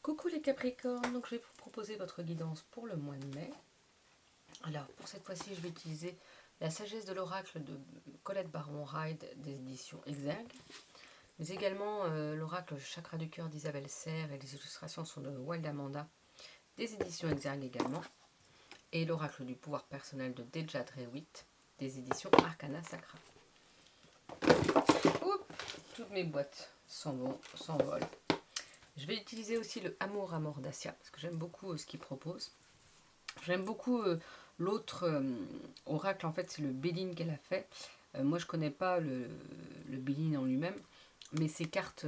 Coucou les Capricornes, donc je vais vous proposer votre guidance pour le mois de mai. Alors pour cette fois-ci, je vais utiliser la sagesse de l'oracle de Colette Baron-Hyde des éditions Exergue, mais également l'oracle Chakra du cœur d'Isabelle Serre et les illustrations sont de Wild Amanda des éditions Exergue également, et l'oracle du pouvoir personnel de Deja Drewitt des éditions Arcana Sacra. Oups, toutes mes boîtes s'envolent. Je vais utiliser aussi le Amour Dacia, parce que j'aime beaucoup ce qu'il propose. J'aime beaucoup l'autre oracle, en fait, c'est le Béline qu'elle a fait. Moi, je ne connais pas le Béline en lui-même, mais ces cartes,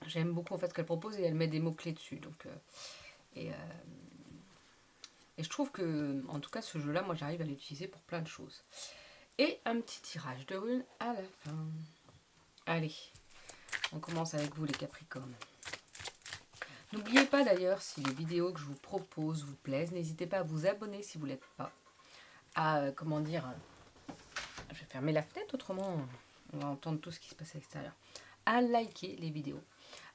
j'aime beaucoup en fait ce qu'elle propose et elle met des mots-clés dessus. Donc, et je trouve que, en tout cas, ce jeu-là, moi, j'arrive à l'utiliser pour plein de choses. Et un petit tirage de runes à la fin. Allez, on commence avec vous, les Capricornes. N'oubliez pas d'ailleurs, si les vidéos que je vous propose vous plaisent, n'hésitez pas à vous abonner si vous ne l'êtes pas. À, comment dire, je vais fermer la fenêtre, autrement on va entendre tout ce qui se passe à l'extérieur. À liker les vidéos.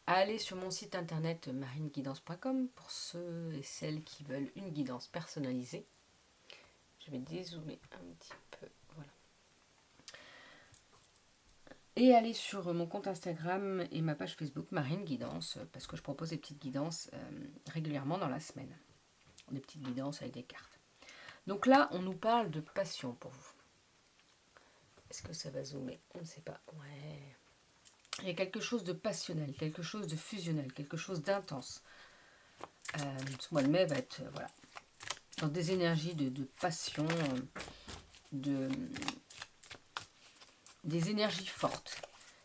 À aller sur mon site internet marineguidance.com pour ceux et celles qui veulent une guidance personnalisée. Je vais dézoomer un petit peu, voilà. Et aller sur mon compte Instagram et ma page Facebook Marine Guidance, parce que je propose des petites guidances régulièrement dans la semaine. Des petites guidances avec des cartes. Donc là, on nous parle de passion pour vous. Est-ce que ça va zoomer? On ne sait pas. Ouais. Il y a quelque chose de passionnel, quelque chose de fusionnel, quelque chose d'intense. Ce mois de mai va être voilà, dans des énergies de passion, des énergies fortes.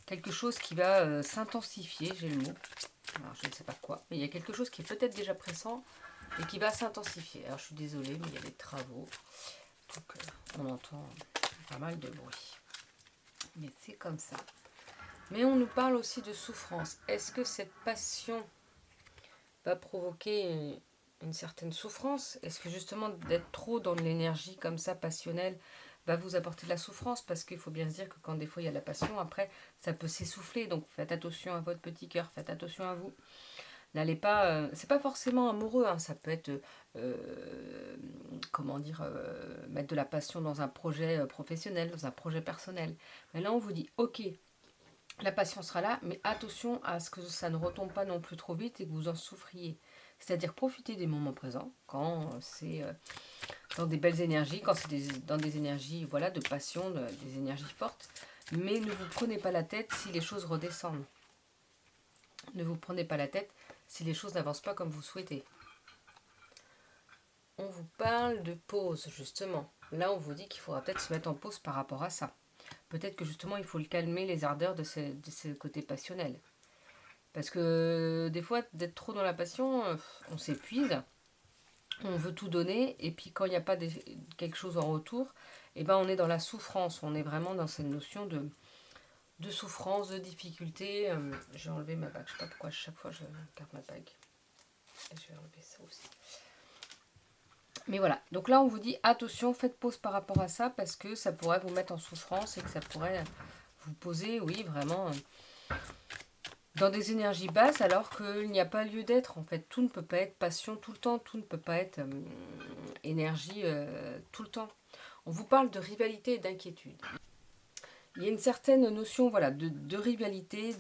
Quelque chose qui va s'intensifier, j'ai le mot. Alors, je ne sais pas quoi, mais il y a quelque chose qui est peut-être déjà pressant et qui va s'intensifier. Alors, je suis désolée, mais il y a des travaux. Donc, on entend pas mal de bruit. Mais c'est comme ça. Mais on nous parle aussi de souffrance. Est-ce que cette passion va provoquer une certaine souffrance? Est-ce que justement d'être trop dans l'énergie comme ça, passionnelle, va vous apporter de la souffrance? Parce qu'il faut bien se dire que quand des fois il y a de la passion, après ça peut s'essouffler. Donc faites attention à votre petit cœur, faites attention à vous. N'allez pas, c'est pas forcément amoureux, hein, ça peut être, comment dire, mettre de la passion dans un projet professionnel, dans un projet personnel. Mais là on vous dit, ok, la passion sera là, mais attention à ce que ça ne retombe pas non plus trop vite et que vous en souffriez. C'est-à-dire profitez des moments présents, quand c'est dans des belles énergies, quand c'est dans des énergies voilà, de passion, des énergies fortes, mais ne vous prenez pas la tête si les choses redescendent. Ne vous prenez pas la tête si les choses n'avancent pas comme vous souhaitez. On vous parle de pause, justement. Là, on vous dit qu'il faudra peut-être se mettre en pause par rapport à ça. Peut-être que justement, il faut le calmer, les ardeurs de ce côté passionnel. Parce que des fois, d'être trop dans la passion, on s'épuise, on veut tout donner, et puis quand il n'y a pas quelque chose en retour, eh ben, on est dans la souffrance. On est vraiment dans cette notion de souffrance, de difficulté. J'ai enlevé ma bague, je ne sais pas pourquoi, chaque fois je garde ma bague. Et je vais enlever ça aussi. Mais voilà, donc là on vous dit attention, faites pause par rapport à ça parce que ça pourrait vous mettre en souffrance et que ça pourrait vous poser, oui, vraiment dans des énergies basses alors qu'il n'y a pas lieu d'être. En fait, tout ne peut pas être passion tout le temps, tout ne peut pas être énergie tout le temps. On vous parle de rivalité et d'inquiétude. Il y a une certaine notion voilà, de rivalité,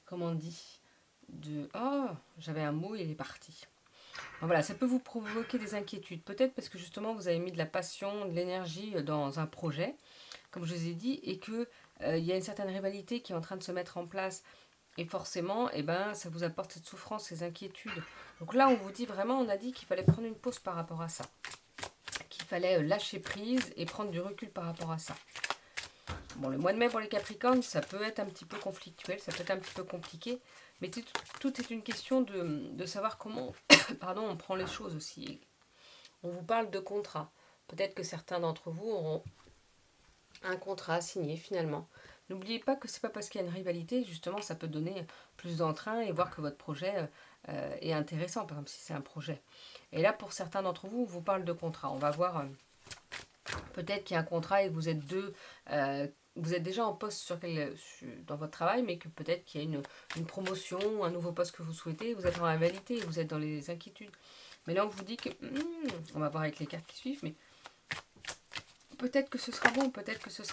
comment on dit, oh, j'avais un mot et il est parti. Voilà, ça peut vous provoquer des inquiétudes. Peut-être parce que justement, vous avez mis de la passion, de l'énergie dans un projet, comme je vous ai dit, et qu'il y a une certaine rivalité qui est en train de se mettre en place. Et forcément, eh ben, ça vous apporte cette souffrance, ces inquiétudes. Donc là, on vous dit vraiment, on a dit qu'il fallait prendre une pause par rapport à ça. Qu'il fallait lâcher prise et prendre du recul par rapport à ça. Bon, le mois de mai pour les Capricornes, ça peut être un petit peu conflictuel, ça peut être un petit peu compliqué. Mais tout est une question de savoir comment pardon, on prend les choses aussi. On vous parle de contrat. Peut-être que certains d'entre vous auront un contrat à signer finalement. N'oubliez pas que c'est pas parce qu'il y a une rivalité, justement, ça peut donner plus d'entrain et voir que votre projet est intéressant, par exemple si c'est un projet. Et là, pour certains d'entre vous, on vous parle de contrat. On va voir peut-être qu'il y a un contrat et que vous êtes deux vous êtes déjà en poste dans votre travail, mais que peut-être qu'il y a une promotion, un nouveau poste que vous souhaitez, vous êtes en rivalité, vous êtes dans les inquiétudes. Mais là, on vous dit que, on va voir avec les cartes qui suivent, mais peut-être que ce sera bon, peut-être que ça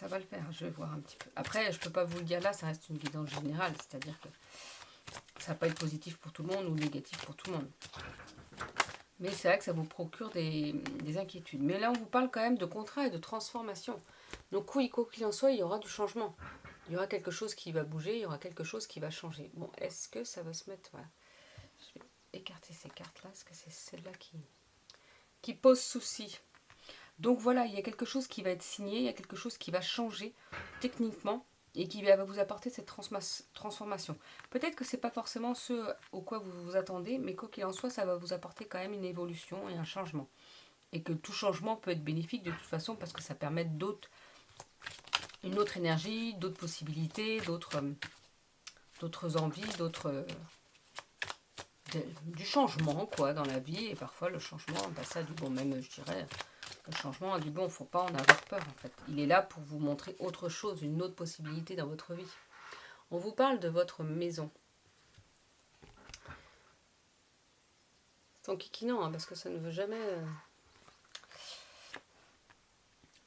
va le faire, je vais voir un petit peu. Après, je ne peux pas vous le dire là, ça reste une guidance générale, c'est-à-dire que ça ne va pas être positif pour tout le monde ou négatif pour tout le monde. Mais c'est vrai que ça vous procure des inquiétudes. Mais là, on vous parle quand même de contrat et de transformation. Donc oui, quoi qu'il en soit, il y aura du changement. Il y aura quelque chose qui va bouger, il y aura quelque chose qui va changer. Bon, est-ce que ça va se mettre... Voilà. Je vais écarter ces cartes-là, parce que c'est celle-là qui pose souci. Donc voilà, il y a quelque chose qui va être signé, il y a quelque chose qui va changer techniquement et qui va vous apporter cette transformation. Peut-être que ce n'est pas forcément ce au quoi vous vous attendez, mais quoi qu'il en soit, ça va vous apporter quand même une évolution et un changement. Et que tout changement peut être bénéfique de toute façon parce que ça permet une autre énergie, d'autres possibilités, d'autres envies, du changement quoi dans la vie. Et parfois le changement, ça a du bon, même je dirais, le changement a du bon, il ne faut pas en avoir peur en fait. Il est là pour vous montrer autre chose, une autre possibilité dans votre vie. On vous parle de votre maison. C'est en kikinant, hein, parce que ça ne veut jamais...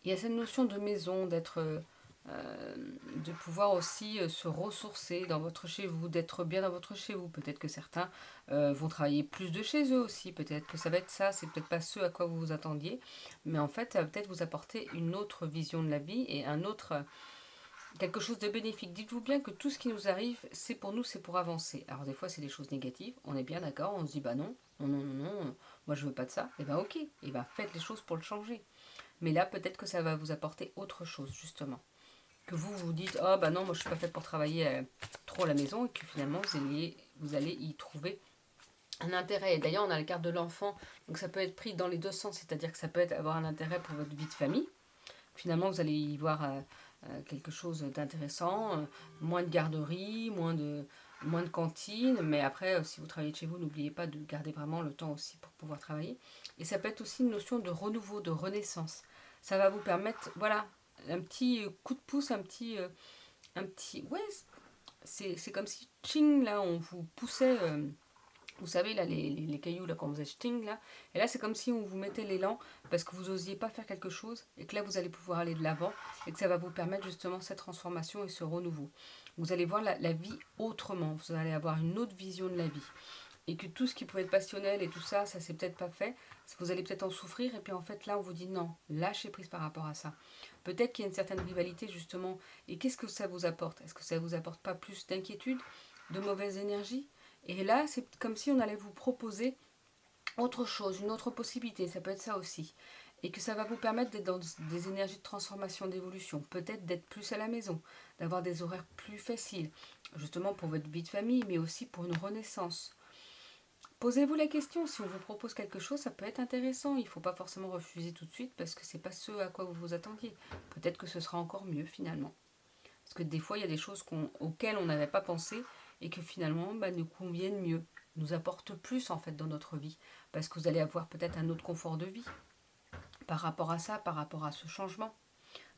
Il y a cette notion de maison, de pouvoir aussi se ressourcer dans votre chez vous, d'être bien dans votre chez vous. Peut-être que certains vont travailler plus de chez eux aussi. Peut-être que ça va être ça. C'est peut-être pas ce à quoi vous vous attendiez. Mais en fait, ça va peut-être vous apporter une autre vision de la vie et quelque chose de bénéfique. Dites-vous bien que tout ce qui nous arrive, c'est pour nous, c'est pour avancer. Alors des fois, c'est des choses négatives. On est bien d'accord. On se dit, bah non, non, moi je veux pas de ça. Et ben ok. Et ben faites les choses pour le changer. Mais là, peut-être que ça va vous apporter autre chose, justement. Que vous dites, oh bah non, moi je suis pas faite pour travailler trop à la maison, et que finalement vous allez y trouver un intérêt. Et d'ailleurs, on a la carte de l'enfant, donc ça peut être pris dans les deux sens, c'est-à-dire que ça peut avoir un intérêt pour votre vie de famille. Finalement, vous allez y voir quelque chose d'intéressant, moins de garderie, moins de cantine, mais après, si vous travaillez de chez vous, n'oubliez pas de garder vraiment le temps aussi pour pouvoir travailler. Et ça peut être aussi une notion de renouveau, de renaissance. Ça va vous permettre, voilà, un petit coup de pouce, ouais, c'est comme si, ching, là, on vous poussait, vous savez, là, les cailloux, là, quand vous êtes ching, là, et là, c'est comme si on vous mettait l'élan, parce que vous n'osiez pas faire quelque chose, et que là, vous allez pouvoir aller de l'avant, et que ça va vous permettre justement cette transformation et ce renouveau. Vous allez voir la vie autrement, vous allez avoir une autre vision de la vie. Et que tout ce qui pouvait être passionnel et tout ça, ça s'est peut-être pas fait. Vous allez peut-être en souffrir. Et puis en fait, là, on vous dit non, lâchez prise par rapport à ça. Peut-être qu'il y a une certaine rivalité, justement. Et qu'est-ce que ça vous apporte? Est-ce que ça vous apporte pas plus d'inquiétude, de mauvaise énergie? Et là, c'est comme si on allait vous proposer autre chose, une autre possibilité. Ça peut être ça aussi. Et que ça va vous permettre d'être dans des énergies de transformation, d'évolution. Peut-être d'être plus à la maison, d'avoir des horaires plus faciles. Justement pour votre vie de famille, mais aussi pour une renaissance. Posez-vous la question, si on vous propose quelque chose, ça peut être intéressant. Il ne faut pas forcément refuser tout de suite parce que ce n'est pas ce à quoi vous vous attendiez. Peut-être que ce sera encore mieux finalement. Parce que des fois, il y a des choses auxquelles on n'avait pas pensé et que finalement nous conviennent mieux, nous apportent plus en fait dans notre vie. Parce que vous allez avoir peut-être un autre confort de vie par rapport à ça, par rapport à ce changement.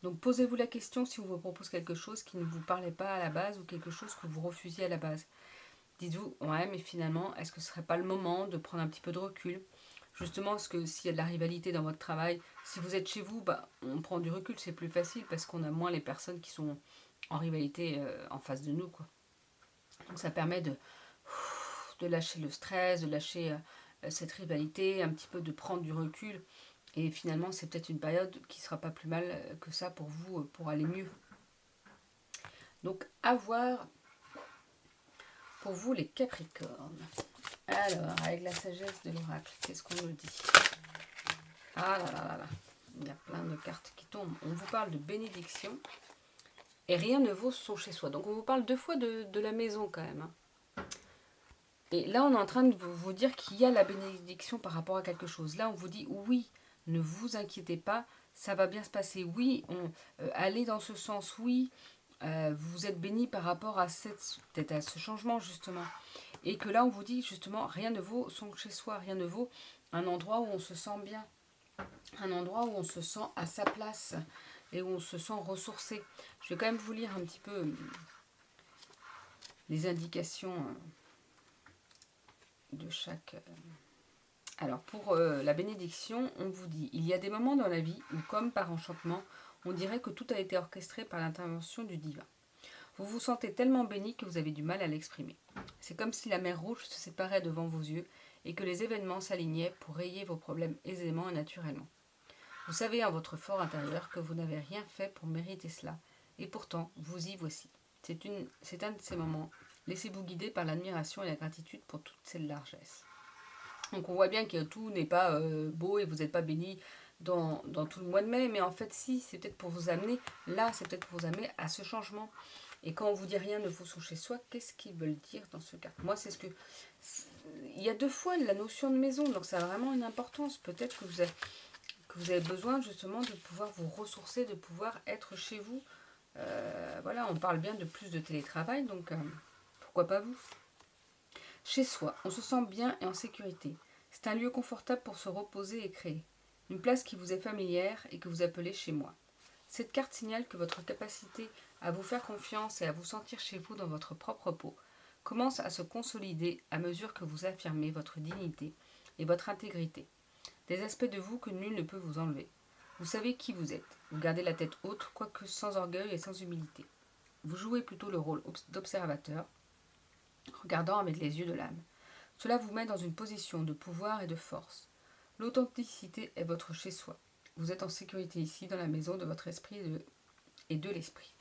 Donc posez-vous la question si on vous propose quelque chose qui ne vous parlait pas à la base ou quelque chose que vous refusiez à la base. Dites-vous, ouais, mais finalement, est-ce que ce serait pas le moment de prendre un petit peu de recul? Justement, parce que s'il y a de la rivalité dans votre travail, si vous êtes chez vous, on prend du recul, c'est plus facile parce qu'on a moins les personnes qui sont en rivalité en face de nous, quoi. Donc ça permet de lâcher le stress, de lâcher cette rivalité, un petit peu de prendre du recul. Et finalement, c'est peut-être une période qui sera pas plus mal que ça pour vous, pour aller mieux. Donc, à voir pour vous les Capricornes. Alors, avec la sagesse de l'oracle, qu'est-ce qu'on nous dit? Ah là là là là, il y a plein de cartes qui tombent. On vous parle de bénédiction. Et rien ne vaut son chez soi. Donc on vous parle deux fois de la maison quand même. Et là, on est en train de vous dire qu'il y a la bénédiction par rapport à quelque chose. Là, on vous dit oui, ne vous inquiétez pas, ça va bien se passer. Oui, allez dans ce sens, oui. Vous êtes béni par rapport à peut-être à ce changement justement. Et que là, on vous dit justement, rien ne vaut son chez soi, rien ne vaut un endroit où on se sent bien. Un endroit où on se sent à sa place. et où on se sent ressourcé. Je vais quand même vous lire un petit peu les indications de chaque... Alors, pour la bénédiction, on vous dit, il y a des moments dans la vie où, comme par enchantement, on dirait que tout a été orchestré par l'intervention du divin. Vous vous sentez tellement béni que vous avez du mal à l'exprimer. C'est comme si la mer Rouge se séparait devant vos yeux et que les événements s'alignaient pour rayer vos problèmes aisément et naturellement. Vous savez en votre fort intérieur que vous n'avez rien fait pour mériter cela, et pourtant, vous y voici. C'est un de ces moments. Laissez-vous guider par l'admiration et la gratitude pour toute cette largesse. Donc on voit bien que tout n'est pas beau et vous n'êtes pas béni dans tout le mois de mai, mais en fait si, c'est peut-être pour vous amener, là c'est peut-être pour vous amener à ce changement. Et quand on vous dit rien ne faut sous chez soi, qu'est-ce qu'ils veulent dire dans ce cas? Moi c'est ce que... Il y a 2 fois la notion de maison, donc ça a vraiment une importance. Peut-être que vous avez besoin justement de pouvoir vous ressourcer, de pouvoir être chez vous. Voilà, on parle bien de plus de télétravail, donc pourquoi pas vous? Chez soi, on se sent bien et en sécurité. C'est un lieu confortable pour se reposer et créer. Une place qui vous est familière et que vous appelez chez moi. Cette carte signale que votre capacité à vous faire confiance et à vous sentir chez vous dans votre propre peau commence à se consolider à mesure que vous affirmez votre dignité et votre intégrité. Des aspects de vous que nul ne peut vous enlever. Vous savez qui vous êtes. Vous gardez la tête haute, quoique sans orgueil et sans humilité. Vous jouez plutôt le rôle d'observateur, regardant avec les yeux de l'âme. Cela vous met dans une position de pouvoir et de force. L'authenticité est votre chez-soi. Vous êtes en sécurité ici, dans la maison de votre esprit et de l'esprit.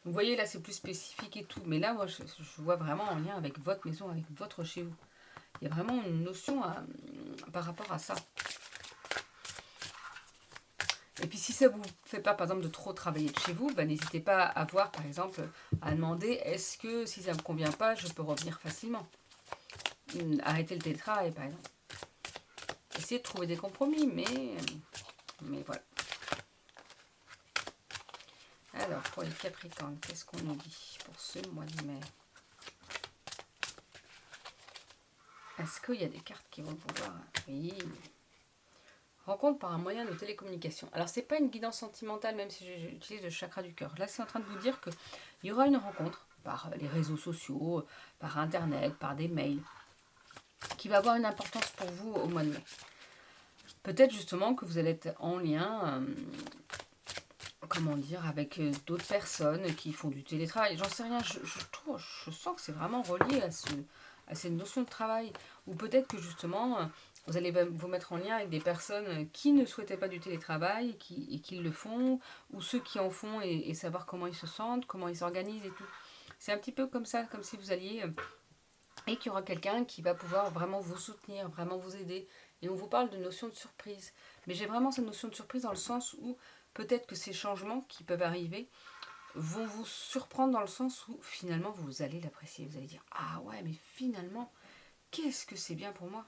Vous voyez, là, c'est plus spécifique et tout. Mais là, moi, je vois vraiment en lien avec votre maison, avec votre chez vous. Il y a vraiment une notion par rapport à ça. Et puis, si ça ne vous fait pas, par exemple, de trop travailler de chez vous, ben, n'hésitez pas à voir, par exemple, à demander, est-ce que, si ça ne me convient pas, je peux revenir facilement? Arrêter le télétravail, par exemple. Essayez de trouver des compromis, mais voilà. Alors, pour les Capricornes, qu'est-ce qu'on nous dit pour ce mois de mai? Est-ce qu'il y a des cartes qui vont pouvoir... Oui. Rencontre par un moyen de télécommunication. Alors, c'est pas une guidance sentimentale, même si j'utilise le chakra du cœur. Là, c'est en train de vous dire qu'il y aura une rencontre par les réseaux sociaux, par Internet, par des mails, qui va avoir une importance pour vous au mois de mai. Peut-être justement que vous allez être en lien, comment dire, avec d'autres personnes qui font du télétravail. J'en sais rien, je sens que c'est vraiment relié à cette notion de travail. Ou peut-être que justement, vous allez vous mettre en lien avec des personnes qui ne souhaitaient pas du télétravail et qui le font, ou ceux qui en font et savoir comment ils se sentent, comment ils s'organisent et tout. C'est un petit peu comme ça, comme si vous alliez... et qu'il y aura quelqu'un qui va pouvoir vraiment vous soutenir, vraiment vous aider. Et on vous parle de notion de surprise. Mais j'ai vraiment cette notion de surprise dans le sens où peut-être que ces changements qui peuvent arriver vont vous surprendre dans le sens où finalement vous allez l'apprécier. Vous allez dire, ah ouais, mais finalement, qu'est-ce que c'est bien pour moi?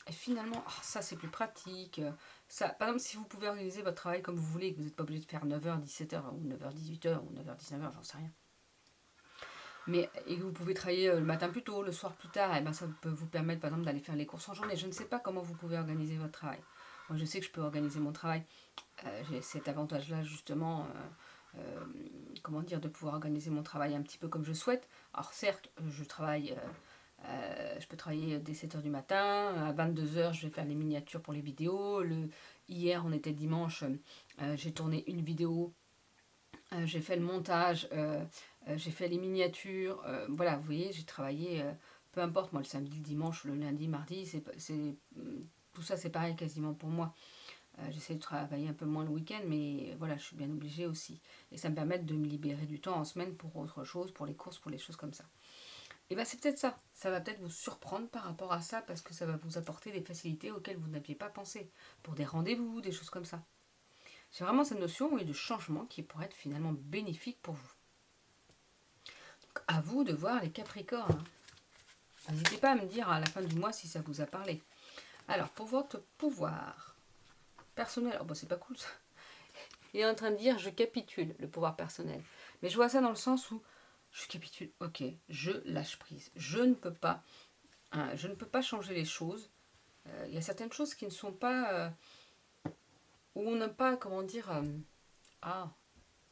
Et finalement, ça c'est plus pratique. Ça, par exemple, si vous pouvez organiser votre travail comme vous voulez, que vous n'êtes pas obligé de faire 9h, 17h, ou 9h, 18h, ou 9h, 19h, j'en sais rien. Mais, et que vous pouvez travailler le matin plus tôt, le soir plus tard, et ben ça peut vous permettre par exemple d'aller faire les courses en journée. Je ne sais pas comment vous pouvez organiser votre travail. Moi je sais que je peux organiser mon travail. J'ai cet avantage-là justement, comment dire, de pouvoir organiser mon travail un petit peu comme je souhaite. Alors certes, je peux travailler dès 7h du matin, à 22h je vais faire les miniatures pour les vidéos. Hier on était dimanche, j'ai tourné une vidéo, j'ai fait le montage, j'ai fait les miniatures, voilà, vous voyez, j'ai travaillé, peu importe, moi le samedi, le dimanche, le lundi, mardi, tout ça c'est pareil quasiment pour moi. J'essaie de travailler un peu moins le week-end, mais voilà, je suis bien obligée aussi. Et ça me permet de me libérer du temps en semaine pour autre chose, pour les courses, pour les choses comme ça. Et bien c'est peut-être ça, ça va peut-être vous surprendre par rapport à ça, parce que ça va vous apporter des facilités auxquelles vous n'aviez pas pensé, pour des rendez-vous, des choses comme ça. C'est vraiment cette notion, oui, de changement qui pourrait être finalement bénéfique pour vous. Donc, à vous de voir les Capricornes. N'hésitez pas à me dire à la fin du mois si ça vous a parlé. Alors, pour votre pouvoir personnel, oh bah c'est pas cool ça. Il est en train de dire je capitule, le pouvoir personnel. Mais je vois ça dans le sens où je capitule, ok, je lâche prise. Je ne peux pas changer les choses. Il y a certaines choses qui ne sont pas... où on n'a pas, comment dire...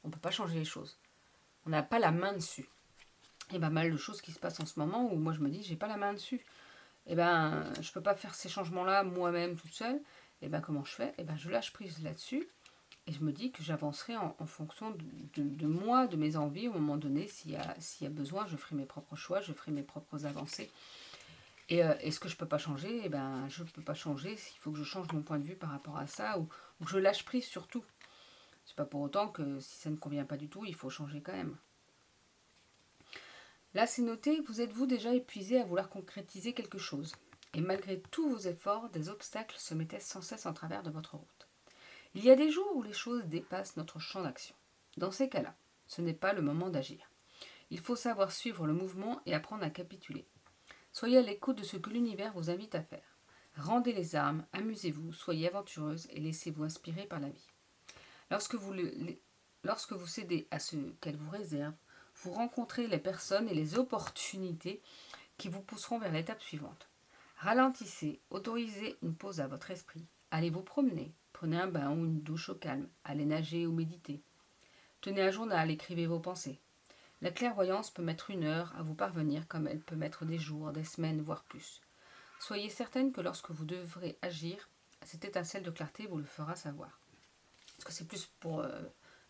On ne peut pas changer les choses. On n'a pas la main dessus. Et pas mal de choses qui se passent en ce moment où moi je me dis, j'ai pas la main dessus. Et ben, je peux pas faire ces changements-là moi-même toute seule. Et ben, comment je fais? Et ben, je lâche prise là-dessus. Et je me dis que j'avancerai en fonction de moi, de mes envies. Au moment donné, s'il y a besoin, je ferai mes propres choix, je ferai mes propres avancées. Et ce que je ne peux pas changer, eh ben, je ne peux pas changer. Il faut que je change mon point de vue par rapport à ça, ou que je lâche prise surtout. C'est pas pour autant que si ça ne convient pas du tout, il faut changer quand même. Là, c'est noté, vous êtes-vous déjà épuisé à vouloir concrétiser quelque chose. Et malgré tous vos efforts, des obstacles se mettaient sans cesse en travers de votre route. Il y a des jours où les choses dépassent notre champ d'action. Dans ces cas-là, ce n'est pas le moment d'agir. Il faut savoir suivre le mouvement et apprendre à capituler. Soyez à l'écoute de ce que l'univers vous invite à faire. Rendez les armes, amusez-vous, soyez aventureuse et laissez-vous inspirer par la vie. Lorsque vous cédez à ce qu'elle vous réserve, vous rencontrez les personnes et les opportunités qui vous pousseront vers l'étape suivante. Ralentissez, autorisez une pause à votre esprit. Allez vous promener, prenez un bain ou une douche au calme, allez nager ou méditer. Tenez un journal, écrivez vos pensées. La clairvoyance peut mettre 1 heure à vous parvenir comme elle peut mettre des jours, des semaines, voire plus. Soyez certaine que lorsque vous devrez agir, cette étincelle de clarté vous le fera savoir. Parce que c'est plus pour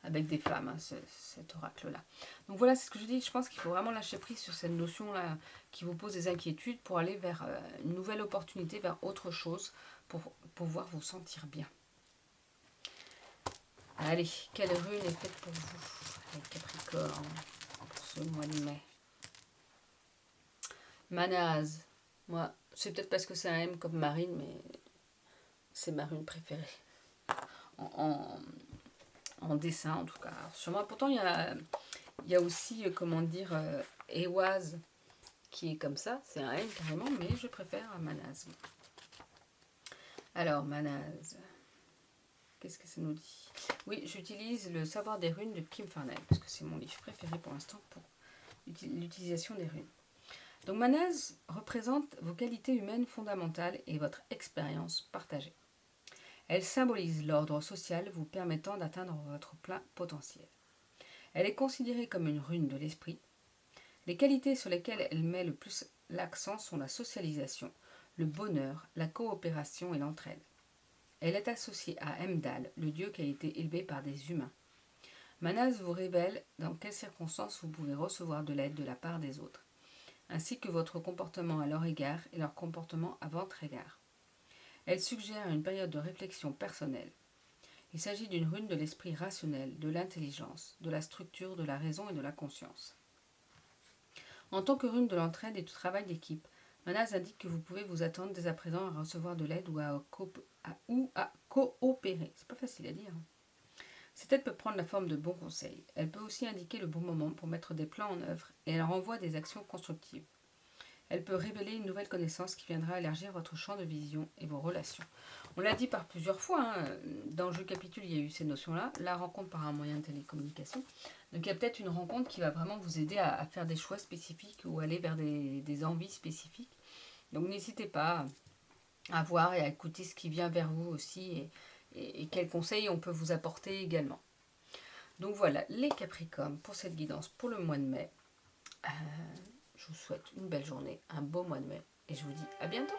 avec des femmes, hein, cet oracle-là. Donc voilà, c'est ce que je dis. Je pense qu'il faut vraiment lâcher prise sur cette notion-là qui vous pose des inquiétudes pour aller vers une nouvelle opportunité, vers autre chose, pour pouvoir vous sentir bien. Allez, quelle rune est faite pour vous, les Capricornes, pour ce mois de mai? Manaz. Moi, c'est peut-être parce que c'est un M comme Marine, mais c'est ma rune préférée. En dessin, en tout cas. Alors, sur moi, pourtant, il y a aussi, comment dire, Ewaz, qui est comme ça. C'est un M carrément, mais je préfère Manaz. Alors, Manaz. Qu'est-ce que ça nous dit? Oui, j'utilise le savoir des runes de Kim Farnell, parce que c'est mon livre préféré pour l'instant pour l'utilisation des runes. Donc Manaz représente vos qualités humaines fondamentales et votre expérience partagée. Elle symbolise l'ordre social vous permettant d'atteindre votre plein potentiel. Elle est considérée comme une rune de l'esprit. Les qualités sur lesquelles elle met le plus l'accent sont la socialisation, le bonheur, la coopération et l'entraide. Elle est associée à Heimdall, le dieu qui a été élevé par des humains. Manaz vous révèle dans quelles circonstances vous pouvez recevoir de l'aide de la part des autres, ainsi que votre comportement à leur égard et leur comportement à votre égard. Elle suggère une période de réflexion personnelle. Il s'agit d'une rune de l'esprit rationnel, de l'intelligence, de la structure, de la raison et de la conscience. En tant que rune de l'entraide et du travail d'équipe, Manaz indique que vous pouvez vous attendre dès à présent à recevoir de l'aide ou à coopérer. C'est pas facile à dire. Cette aide peut prendre la forme de bons conseils. Elle peut aussi indiquer le bon moment pour mettre des plans en œuvre et elle renvoie des actions constructives. Elle peut révéler une nouvelle connaissance qui viendra élargir votre champ de vision et vos relations. On l'a dit par plusieurs fois, hein, dans Je Capitule, il y a eu ces notions-là, la rencontre par un moyen de télécommunication. Donc il y a peut-être une rencontre qui va vraiment vous aider à faire des choix spécifiques ou aller vers des envies spécifiques. Donc n'hésitez pas à voir et à écouter ce qui vient vers vous aussi et quels conseils on peut vous apporter également. Donc voilà, les Capricornes pour cette guidance pour le mois de mai. Je vous souhaite une belle journée, un beau mois de mai et je vous dis à bientôt.